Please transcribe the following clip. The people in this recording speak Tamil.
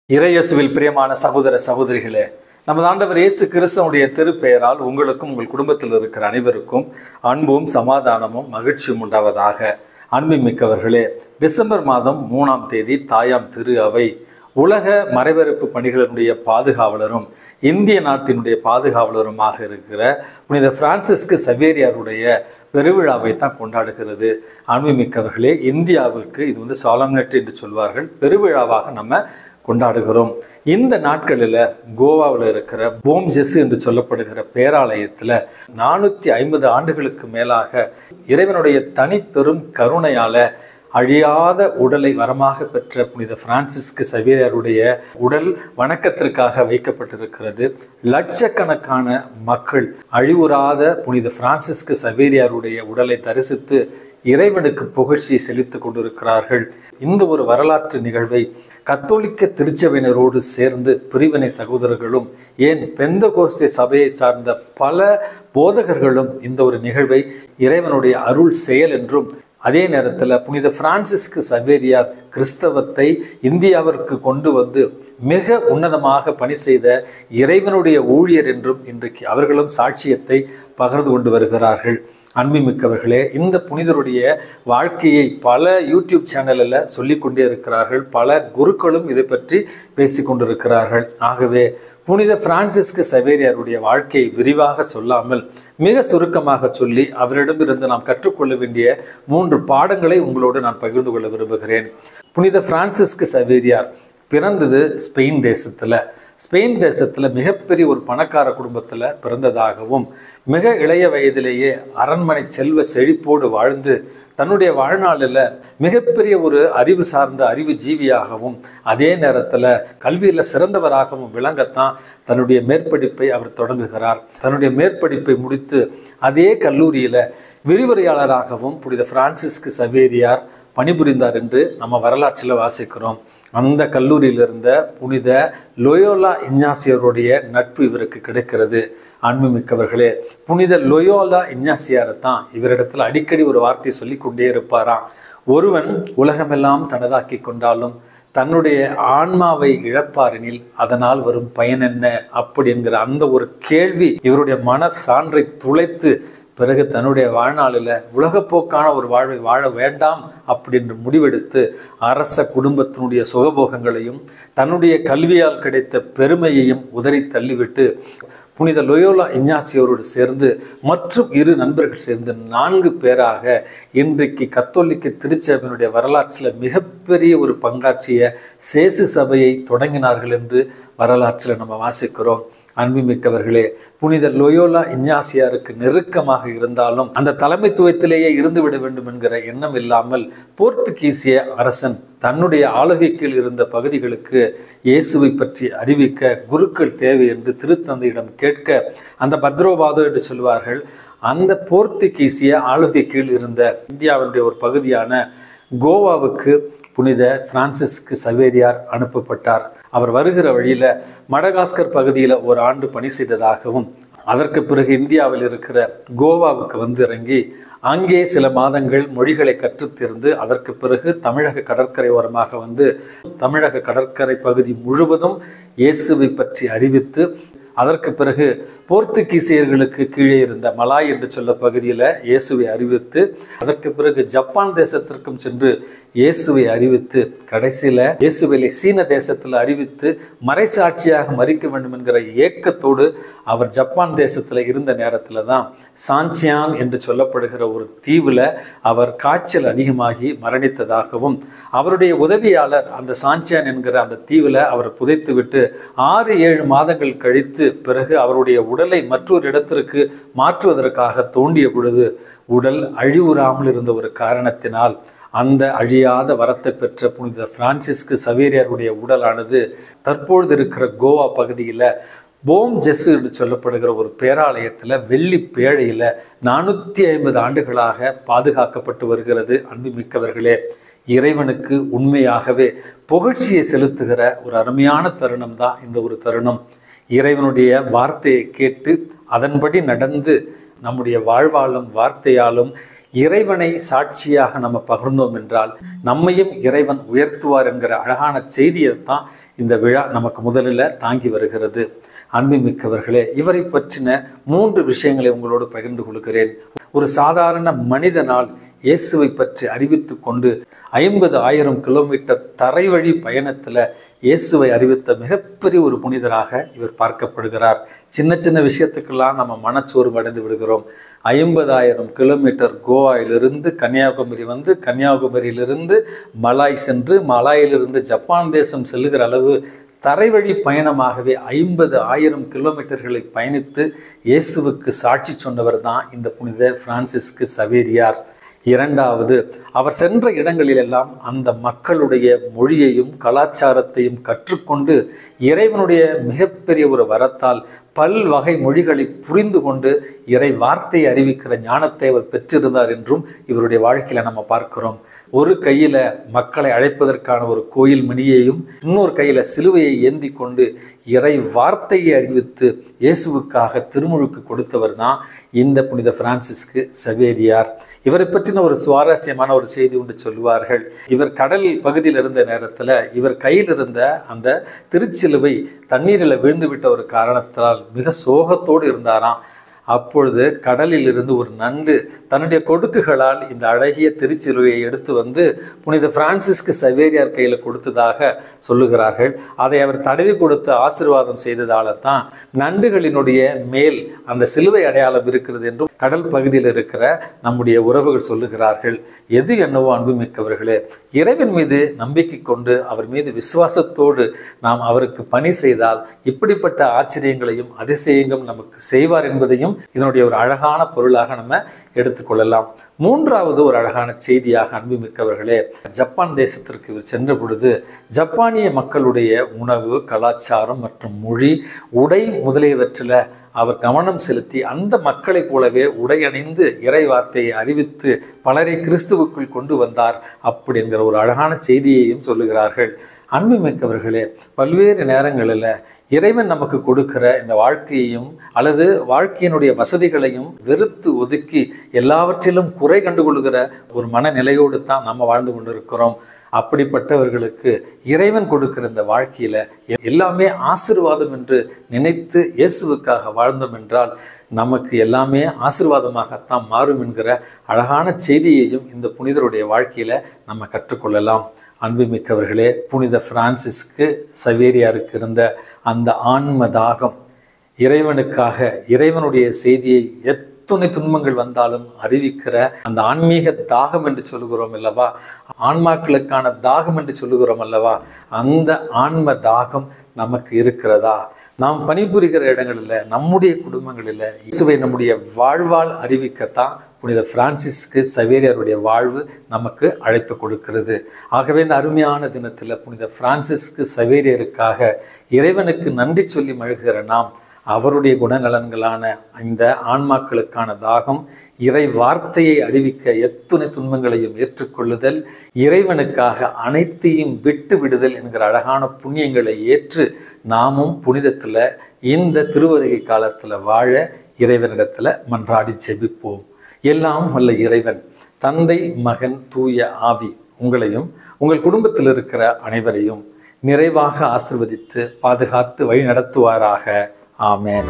இறையேசுவில் பிரியமான சகோதர சகோதரிகளே, நமது ஆண்டவர் இயேசு கிறிஸ்துவுடைய திருப்பெயரால் உங்களுக்கும் உங்கள் குடும்பத்தில் இருக்கிற அனைவருக்கும் அன்பும் சமாதானமும் மகிழ்ச்சியும் உண்டாவதாக. அன்புமிக்கவர்களே, டிசம்பர் மாதம் 3ஆம் தேதி தாயாம் திரு அவை உலக மறைபரப்பு பணிகளினுடைய பாதுகாவலரும் இந்திய நாட்டினுடைய பாதுகாவலருமாக இருக்கிற புனித பிரான்சிஸ்கு சவேரியாருடைய பெருவிழாவை தான் கொண்டாடுகிறது. அன்புமிக்கவர்களே, இந்தியாவிற்கு இது சாலம்னட் என்று சொல்வார்கள், பெருவிழாவாக நம்ம கொண்டாடுகிறோம். இந்த நாட்களில் கோவாவில் இருக்கிற போம் ஜெஸ் என்று சொல்லப்படுகிற பேராலயத்தில் 450 ஆண்டுகளுக்கு மேலாக இறைவனுடைய தனிப்பெரும் கருணையால அழியாத உடலை வரமாக பெற்ற புனித பிரான்சிஸ்கு சவேரியாருடைய உடல் வணக்கத்திற்காக வைக்கப்பட்டிருக்கிறது. லட்சக்கணக்கான மக்கள் அழிவுறாத புனித பிரான்சிஸ்கு சவேரியாருடைய உடலை தரிசித்து இறைவனுக்கு புகழ்ச்சியை செலுத்திக் கொண்டிருக்கிறார்கள். இந்த ஒரு வரலாற்று நிகழ்வை கத்தோலிக்க திருச்சபையினரோடு சேர்ந்து பிரிவினை சகோதரர்களும் ஏன் பெந்தகோஸ்தே சபையை சார்ந்த பல போதகர்களும் இந்த ஒரு நிகழ்வை இறைவனுடைய அருள் செயல் என்றும், அதே நேரத்தில் புனித பிரான்சிஸ்கு சவேரியார் கிறிஸ்தவத்தை இந்தியாவிற்கு கொண்டு வந்து மிக உன்னதமாக பணி செய்த இறைவனுடைய ஊழியர் என்றும் இன்றைக்கு அவர்களும் சாட்சியத்தை பகிர்ந்து கொண்டு வருகிறார்கள். அன்புமிக்கவர்களே, இந்த புனிதருடைய வாழ்க்கையை பல யூடியூப் சேனலில் சொல்லிக்கொண்டே இருக்கிறார்கள். பல குருக்களும் இதை பற்றி பேசி கொண்டிருக்கிறார்கள். ஆகவே புனித பிரான்சிஸ்கு சவேரியாருடைய வாழ்க்கையை விரிவாக சொல்லாமல் மிக சுருக்கமாக சொல்லி அவரிடமிருந்து நாம் கற்றுக்கொள்ள வேண்டிய 3 பாடங்களை உங்களோடு நான் பகிர்ந்து கொள்ள விரும்புகிறேன். புனித பிரான்சிஸ்கு சவேரியார் பிறந்தது ஸ்பெயின் தேசத்தில் மிகப்பெரிய ஒரு பணக்கார குடும்பத்தில் பிறந்ததாகவும், மிக இளைய வயதிலேயே அரண்மனை செல்வ செழிப்போடு வாழ்ந்து தன்னுடைய வாழ்நாளில் மிகப்பெரிய ஒரு அறிவு சார்ந்த அறிவு ஜீவியாகவும், அதே நேரத்தில் கல்வியில் சிறந்தவராகவும் விளங்கத்தான் தன்னுடைய மேற்படிப்பை அவர் தொடங்குகிறார். தன்னுடைய மேற்படிப்பை முடித்து அதே கல்லூரியில் விரிவுரையாளராகவும் புனித பிரான்சிஸ்கு சவேரியார் பணிபுரிந்தார் என்று நம்ம வரலாற்றில் வாசிக்கிறோம். அந்த கல்லூரியில் இருந்த புனித லோயோலா இஞ்ஞாசியாருடைய நட்பு இவருக்கு கிடைக்கிறது. அன்புமிக்கவர்களே, புனித லோயோலா இஞ்ஞாசியாரை தான் இவரிடத்தில் அடிக்கடி ஒரு வார்த்தை சொல்லி கொண்டே இருப்பாராம். ஒருவன் உலகமெல்லாம் தனதாக்கி கொண்டாலும் தன்னுடைய ஆன்மாவை இழப்பாரெனில் அதனால் வரும் பயன் என்ன அப்படி என்கிற அந்த ஒரு கேள்வி இவருடைய மன சான்றை துளைத்து பிறகு தன்னுடைய வாழ்நாளில் உலகப்போக்கான ஒரு வாழ்வை வாழ வேண்டாம் அப்படின்னு முடிவெடுத்து அரச குடும்பத்தினுடைய சுகபோகங்களையும் தன்னுடைய கல்வியால் கிடைத்த பெருமையையும் உதறி தள்ளிவிட்டு புனித லோயோலா இஞ்ஞாசியோரோடு சேர்ந்து மற்றும் 2 நண்பர்கள் சேர்ந்து 4 பேராக இன்றைக்கு கத்தோலிக்க திருச்சபையினுடைய வரலாற்றில் மிகப்பெரிய ஒரு பங்காற்றிய சேசு சபையை தொடங்கினார்கள் என்று வரலாற்றில் நம்ம வாசிக்கிறோம். அன்புமிக்கவர்களே, புனித லோயோலா இஞ்ஞாசியாருக்கு நெருக்கமாக இருந்தாலும் அந்த தலைமைத்துவத்திலேயே இருந்துவிட வேண்டும் என்கிற எண்ணம் இல்லாமல் போர்த்துகீசிய அரசன் தன்னுடைய ஆளுகைக்குள் இருந்த பகுதிகளுக்கு இயேசுவை பற்றி அறிவிக்க குருக்கள் தேவை என்று திருத்தந்தையிடம் கேட்க, அந்த பத்ரோபாதோ என்று சொல்வார்கள், அந்த போர்த்துகீசிய ஆளுகை கீழ் இருந்த இந்தியாவினுடைய ஒரு பகுதியான கோவாவுக்கு புனித பிரான்சிஸ்கு சவேரியார் அனுப்பப்பட்டார். அவர் வருகிற வழியில மடகாஸ்கர் பகுதியில் ஒரு ஆண்டு பணி செய்ததாகவும், அதற்கு பிறகு இந்தியாவில் இருக்கிற கோவாவுக்கு வந்து இறங்கி அங்கே சில மாதங்கள் மொழிகளை கற்றுத்தேர்ந்து அதற்கு பிறகு தமிழக கடற்கரை ஓரமாக வந்து தமிழக கடற்கரை பகுதி முழுவதும் இயேசுவை பற்றி அறிவித்து, அதற்கு பிறகு போர்த்துகீசியர்களுக்கு கீழே இருந்த மலாய் என்று சொல்ல பகுதியில் இயேசுவை அறிவித்து, அதற்கு பிறகு ஜப்பான் தேசத்திற்கும் சென்று இயேசுவை அறிவித்து, கடைசியில் இயேசுவை சீன தேசத்தில் அறிவித்து மறைசாட்சியாக மறிக்க வேண்டும் என்கிற ஏக்கத்தோடு அவர் ஜப்பான் தேசத்தில் இருந்த நேரத்தில் தான் சான்சியான் என்று சொல்லப்படுகிற ஒரு தீவில் அவர் காய்ச்சல் அதிகமாகி மரணித்ததாகவும், அவருடைய உதவியாளர் அந்த சான்சியான் என்கிற அந்த தீவில் அவர் புதைத்து விட்டு 6-7 மாதங்கள் கழித்து பிறகு அவருடைய உடலை மற்றொரு இடத்திற்கு மாற்றுவதற்காக தோண்டிய பொழுது உடல் அழிவுறாமல் இருந்த ஒரு காரணத்தினால் அந்த அழியாத வரத்தை பெற்ற புனித பிரான்சிஸ்கு சவேரியாருடைய உடலானது தற்பொழுது இருக்கிற கோவா பகுதியில் போம் ஜெஸ் என்று சொல்லப்படுகிற ஒரு பேராலயத்தில் வெள்ளி பேழையில் 450 ஆண்டுகளாக பாதுகாக்கப்பட்டு வருகிறது. அன்புமிக்கவர்களே, இறைவனுக்கு உண்மையாகவே புகழ்ச்சியை செலுத்துகிற ஒரு அருமையான தருணம் தான் இந்த ஒரு தருணம். இறைவனுடைய வார்த்தையை கேட்டு அதன்படி நடந்து நம்முடைய வாழ்வாலும் வார்த்தையாலும் இறைவனை சாட்சியாக நம்ம பகிர்ந்தோம் என்றால் நம்மையும் இறைவன் உயர்த்துவார் என்கிற அழகான செய்தியை தான் இந்த விழா நமக்கு முதலில் தாங்கி வருகிறது. அன்புமிக்கவர்களே, இவரை பற்றின 3 விஷயங்களை உங்களோடு பகிர்ந்து கொள்கிறேன். ஒரு சாதாரண மனிதனால் இயேசுவை பற்றி அறிவித்து கொண்டு 50,000 கிலோமீட்டர் தரைவழி பயணத்தில் இயேசுவை அறிவித்த மிகப்பெரிய ஒரு புனிதராக இவர் பார்க்கப்படுகிறார். சின்ன சின்ன விஷயத்துக்கெல்லாம் நம்ம மனச்சோர்வு அடைந்து விடுகிறோம். 50,000 கிலோமீட்டர் கோவாயிலிருந்து கன்னியாகுமரி வந்து, கன்னியாகுமரியிலிருந்து மலாய் சென்று, மலாயிலிருந்து ஜப்பான் தேசம் செல்லுகிற அளவு தரைவழி பயணமாகவே 50,000 கிலோமீட்டர்களை பயணித்து இயேசுவுக்கு சாட்சி சொன்னவர் தான் இந்த புனித பிரான்சிஸ்கு சவேரியார். இரண்டாவது, அவர் சென்ற இடங்களிலெல்லாம் அந்த மக்களுடைய மொழியையும் கலாச்சாரத்தையும் கற்றுக்கொண்டு இறைவனுடைய மிகப்பெரிய ஒரு வரத்தால் பல்வகை மொழிகளை புரிந்து கொண்டு இறை வார்த்தையை அறிவிக்கிற ஞானத்தை அவர் பெற்றிருந்தார் என்றும் இவருடைய வாழ்க்கையில நம்ம பார்க்கிறோம். ஒரு கையில மக்களை அழைப்பதற்கான ஒரு கோயில் மணியையும், இன்னொரு கையில சிலுவையை ஏந்தி கொண்டு இறை வார்த்தையை அறிவித்து இயேசுவுக்காக திருமுழுக்கு கொடுத்தவர் தான் இந்த புனித பிரான்சிஸ்கு சவேரியார். இவரை பற்றின ஒரு சுவாரஸ்யமான ஒரு செய்தி உண்டு சொல்லுவார்கள். இவர் கடல் பகுதியில் இருந்த நேரத்தில் இவர் கையில் இருந்த அந்த திருச்சிலுவை தண்ணீரில் விழுந்து விட்ட ஒரு காரணத்தால் மிக சோகத்தோடு இருந்தாராம். அப்பொழுது கடலில் இருந்து ஒரு நண்டு தன்னுடைய கொடுக்குகளால் இந்த அழகிய திருச்சிலுவையை எடுத்து வந்து புனித பிரான்சிஸ்கு சவேரியார் கையில் கொடுத்ததாக சொல்லுகிறார்கள். அதை அவர் தடவி கொடுத்து ஆசீர்வாதம் செய்ததால தான் நண்டுகளினுடைய மேல் அந்த சிலுவை அடையாளம் இருக்கிறது என்றும் கடல் பகுதியில் இருக்கிற நம்முடைய உறவுகள் சொல்லுகிறார்கள். எது என்னவோ அன்புமிக்கவர்களே, இறைவன் மீது நம்பிக்கை கொண்டு அவர் மீது விசுவாசத்தோடு நாம் அவருக்கு பணி செய்தால் இப்படிப்பட்ட ஆச்சரியங்களையும் அதிசயங்களும் நமக்கு செய்வார் என்பதையும் இதனுடைய ஒரு அழகான பொருளாக நம்ம எடுத்துக்கொள்ளலாம். மூன்றாவது ஒரு அழகான செய்தியாக அன்புமிக்கவர்களே, ஜப்பான் தேசத்திற்கு இவர் சென்ற பொழுது ஜப்பானிய மக்களுடைய உணவு, கலாச்சாரம் மற்றும் மொழி, உடை முதலியவற்றில் அவர் கவனம் செலுத்தி அந்த மக்களைப் போலவே உடை அணிந்து இறை வார்த்தையை அறிவித்து பலரை கிறிஸ்துவுக்குள் கொண்டு வந்தார் அப்படிங்கிற ஒரு அழகான செய்தியையும் சொல்லுகிறார்கள். அன்புமிக்கவர்களே, பல்வேறு நேரங்களில் இறைவன் நமக்கு கொடுக்கிற இந்த வாழ்க்கையையும் அல்லது வாழ்க்கையினுடைய வசதிகளையும் வெறுத்து ஒதுக்கி எல்லாவற்றிலும் குறை கண்டுகொள்கிற ஒரு மனநிலையோடு தான் நம்ம வாழ்ந்து கொண்டிருக்கிறோம். அப்படிப்பட்டவர்களுக்கு இறைவன் கொடுக்கிற இந்த வாழ்க்கையில எல்லாமே ஆசீர்வாதம் என்று நினைத்து இயேசுவுக்காக வாழ்ந்தோம் என்றால் நமக்கு எல்லாமே ஆசீர்வாதமாகத்தான் மாறும் என்கிற அழகான செய்தியையும் இந்த புனிதருடைய வாழ்க்கையில நம்ம கற்றுக்கொள்ளலாம். அன்புமிக்கவர்களே, புனித பிரான்சிஸ்கு சவேரியாருக்கு இருந்த அந்த ஆன்ம தாகம், இறைவனுக்காக இறைவனுடைய செய்தியை எத்துணை துன்பங்கள் வந்தாலும் அறிவிக்கிற அந்த ஆன்மீக தாகம் என்று சொல்லுகிறோம் அல்லவா, ஆன்மாக்களுக்கான தாகம் என்று சொல்லுகிறோம் அல்லவா, அந்த ஆன்ம தாகம் நமக்கு இருக்கிறதா? நாம் பணிபுரிகிற இடங்களில், நம்முடைய குடும்பங்களில் இயேசுவை நம்முடைய வாழ்வால் அறிவிக்கத்தான் புனித பிரான்சிஸ்கு சவேரியாருடைய வாழ்வு நமக்கு அழைப்பு கொடுக்கிறது. ஆகவே இந்த அருமையான தினத்தில் புனித பிரான்சிஸ்கு சவேரியாருக்காக இறைவனுக்கு நன்றி சொல்லி மகிழ்கிற நாம் அவருடைய குணநலன்களான இந்த ஆன்மாக்களுக்கான தாகம், இறை வார்த்தையை அறிவிக்க எத்துணை துன்பங்களையும் ஏற்றுக்கொள்ளுதல், இறைவனுக்காக அனைத்தையும் விட்டு விடுதல் என்கிற அழகான புண்ணியங்களை ஏற்று நாமும் புனிதத்தில் இந்த திருவருகை காலத்தில் வாழ இறைவனிடத்தில் மன்றாடி ஜெபிப்போம். எல்லாம் வல்ல இறைவன், தந்தை, மகன், தூய ஆவி உங்களையும் உங்கள் குடும்பத்தில் இருக்கிற அனைவரையும் நிறைவாக ஆசீர்வதித்து பாதுகாத்து வழி நடத்துவாராக. ஆமென்.